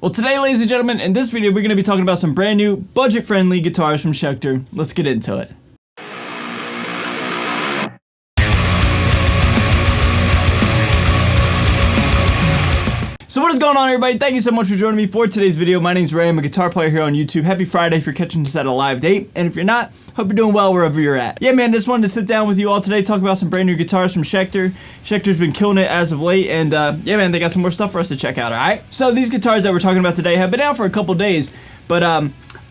Well, today, ladies and gentlemen, in this video, we're going to be talking about some brand new, budget-friendly guitars from Schecter. Let's get into it. So what is going on, everybody? Thank you so much for joining me for today's video. My name's Ray. I'm a guitar player here on YouTube. Happy Friday if you're catching this at a live date. And if you're not, hope you're doing well wherever you're at. Yeah, man, just wanted to sit down with you all today, talk about some brand new guitars from Schecter. Schecter's been killing it as of late, and yeah, man, they got some more stuff for us to check out, all right? So these guitars that we're talking about today have been out for a couple days, but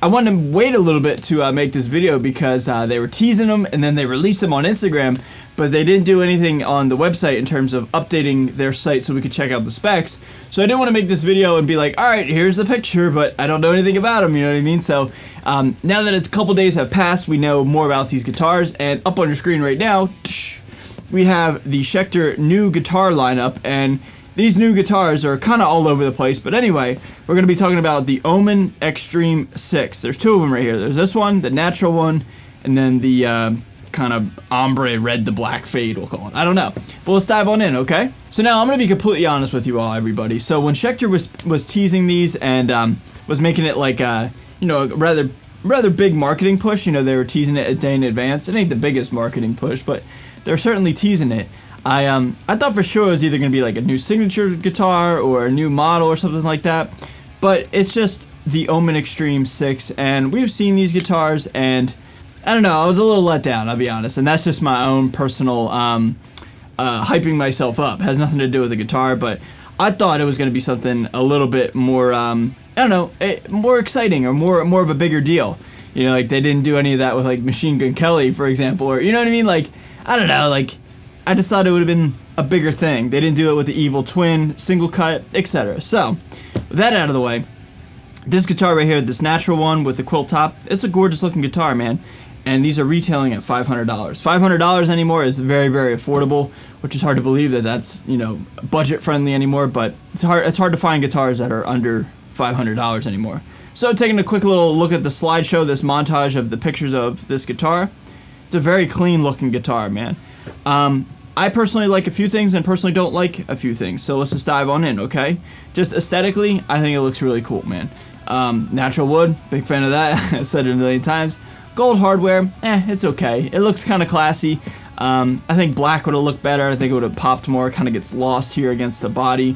I wanted to wait a little bit to make this video because they were teasing them and then they released them on Instagram, but they didn't do anything on the website in terms of updating their site so we could check out the specs. So I didn't want to make this video and be like, alright, here's the picture, but I don't know anything about them, you know what I mean? So now that a couple days have passed, we know more about these guitars, and up on your screen right now, we have the Schecter new guitar lineup, and these new guitars are kind of all over the place, but anyway, we're going to be talking about the Omen Extreme 6. There's two of them right here. There's this one, the natural one, and then the kind of ombre red to black fade, we'll call it. I don't know. But let's dive on in, okay? So now I'm going to be completely honest with you all, everybody. So when Schecter was teasing these and was making it like a, you know, a rather big marketing push, you know, they were teasing it a day in advance. It ain't the biggest marketing push, but they're certainly teasing it. I thought for sure it was either going to be like a new signature guitar or a new model or something like that, but it's just the Omen Extreme 6, and we've seen these guitars, and I don't know, I was a little let down, I'll be honest, and that's just my own personal hyping myself up. It has nothing to do with the guitar, but I thought it was going to be something a little bit more, I don't know, more exciting or more of a bigger deal. You know, like they didn't do any of that with like Machine Gun Kelly, for example, or you know what I mean? Like, I don't know, like I just thought it would have been a bigger thing. They didn't do it with the Evil Twin, single cut, etc. So, with that out of the way, this guitar right here, this natural one with the quilt top, it's a gorgeous looking guitar, man. And these are retailing at $500. $500 anymore is very, very affordable, which is hard to believe that that's, you know, budget friendly anymore, but it's hard to find guitars that are under $500 anymore. So taking a quick little look at the slideshow, this montage of the pictures of this guitar, it's a very clean looking guitar, man. I personally like a few things and personally don't like a few things, so let's just dive on in, okay? Just aesthetically, I think it looks really cool, man. Natural wood, big fan of that. I said it a million times. Gold hardware, it's okay. It looks kind of classy. I think black would have looked better. I think it would have popped more. Kind of gets lost here against the body.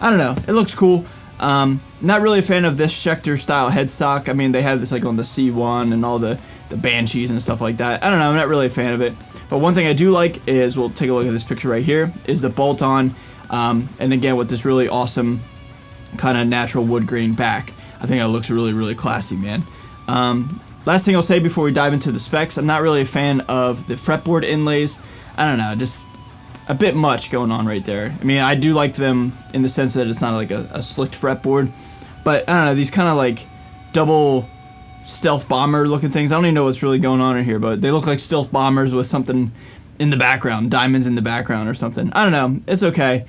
I don't know. It looks cool. Not really a fan of this Schecter style headstock. I mean, they have this like on the C1 and all the Banshees and stuff like that. I don't know. I'm not really a fan of it. But one thing I do like is, we'll take a look at this picture right here, is the bolt-on, and again with this really awesome kind of natural wood grain back. I think it looks really, really classy, man. Last thing I'll say before we dive into the specs, I'm not really a fan of the fretboard inlays. I don't know, just a bit much going on right there. I mean, I do like them in the sense that it's not like a slicked fretboard, but I don't know, these kind of like double stealth bomber looking things. I don't even know what's really going on in here, but they look like stealth bombers with something in the background, diamonds in the background or something. I don't know, it's okay,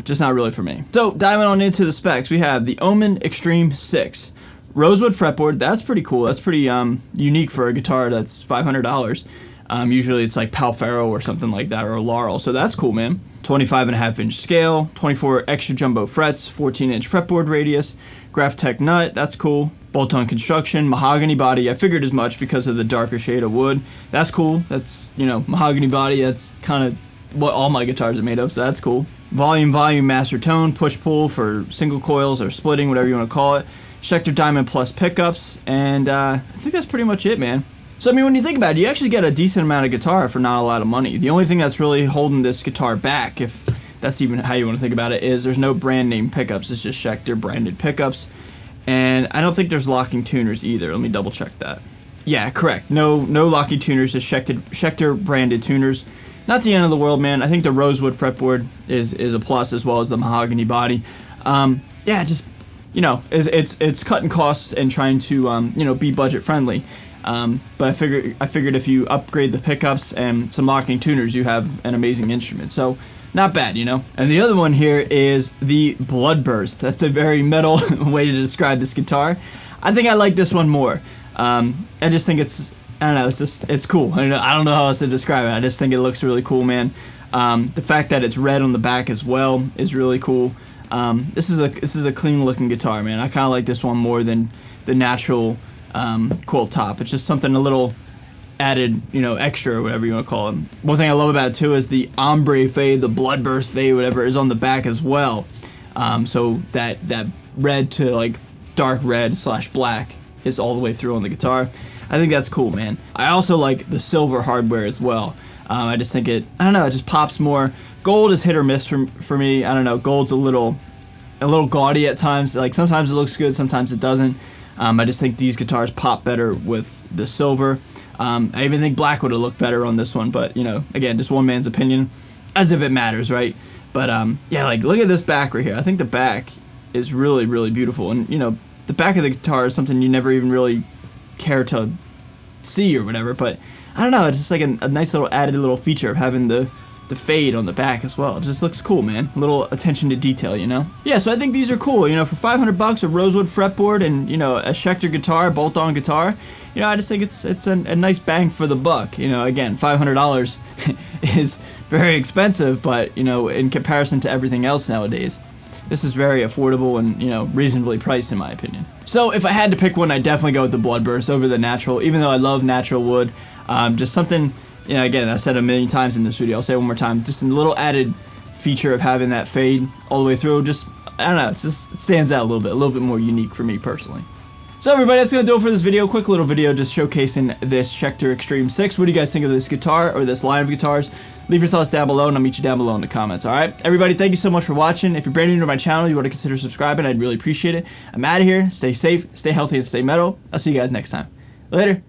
just not really for me. So diving on into the specs, we have the Omen Extreme 6. Rosewood fretboard, that's pretty cool. That's pretty unique for a guitar that's $500. Usually it's like Palfaro or something like that, or a Laurel, so that's cool, man. 25.5 inch scale, 24 extra jumbo frets, 14 inch fretboard radius, Graphtec nut, that's cool. Bolt-on construction, mahogany body, I figured as much because of the darker shade of wood. That's cool. That's, you know, mahogany body, that's kind of what all my guitars are made of, so that's cool. Volume, master tone, push-pull for single coils or splitting, whatever you want to call it. Schecter Diamond Plus pickups, and I think that's pretty much it, man. So I mean, when you think about it, you actually get a decent amount of guitar for not a lot of money. The only thing that's really holding this guitar back, if that's even how you want to think about it, is there's no brand name pickups. It's just Schecter branded pickups. And I don't think there's locking tuners either. Let me double check that. Yeah, correct. No locking tuners, just Schecter branded tuners. Not the end of the world, man. I think the rosewood fretboard is a plus, as well as the mahogany body. Yeah, just, you know, it's cutting costs and trying to you know, be budget friendly. But I figured if you upgrade the pickups and some locking tuners, you have an amazing instrument. So not bad, you know. And the other one here is the Bloodburst. That's a very metal way to describe this guitar. I think I like this one more. I just think it's, I don't know, it's cool. I don't know how else to describe it. I just think it looks really cool, man. The fact that it's red on the back as well is really cool. This is a clean looking guitar, man. I kind of like this one more than the natural quilt top. It's just something a little added, you know, extra or whatever you want to call it. One thing I love about it too is the ombre fade, the bloodburst fade, whatever, is on the back as well. So that red to like dark red / black is all the way through on the guitar. I think that's cool, man. I also like the silver hardware as well. I just think it just pops more. Gold is hit or miss for me. I don't know. Gold's a little gaudy at times. Like sometimes it looks good, sometimes it doesn't. I just think these guitars pop better with the silver. I even think black would have looked better on this one, but you know, again, just one man's opinion, as if it matters, right? But yeah, like look at this back right here. I think the back is really, really beautiful, and you know, the back of the guitar is something you never even really care to see or whatever. But I don't know, it's just like a nice little added little feature of having the fade on the back as well. It just looks cool, man. A little attention to detail, you know? Yeah, so I think these are cool. You know, for $500, a rosewood fretboard and, you know, a Schecter guitar, bolt-on guitar, you know, I just think it's a nice bang for the buck. You know, again, $500 is very expensive, but, you know, in comparison to everything else nowadays, this is very affordable and, you know, reasonably priced in my opinion. So if I had to pick one, I'd definitely go with the Bloodburst over the natural, even though I love natural wood. Just something, you know, again, I said a million times in this video, I'll say it one more time, just a little added feature of having that fade all the way through. Just, I don't know, it stands out a little bit more unique for me personally. So everybody, that's going to do it for this video. Quick little video just showcasing this Schecter Extreme 6. What do you guys think of this guitar or this line of guitars? Leave your thoughts down below and I'll meet you down below in the comments, alright? Everybody, thank you so much for watching. If you're brand new to my channel, you want to consider subscribing, I'd really appreciate it. I'm out of here. Stay safe, stay healthy, and stay metal. I'll see you guys next time. Later.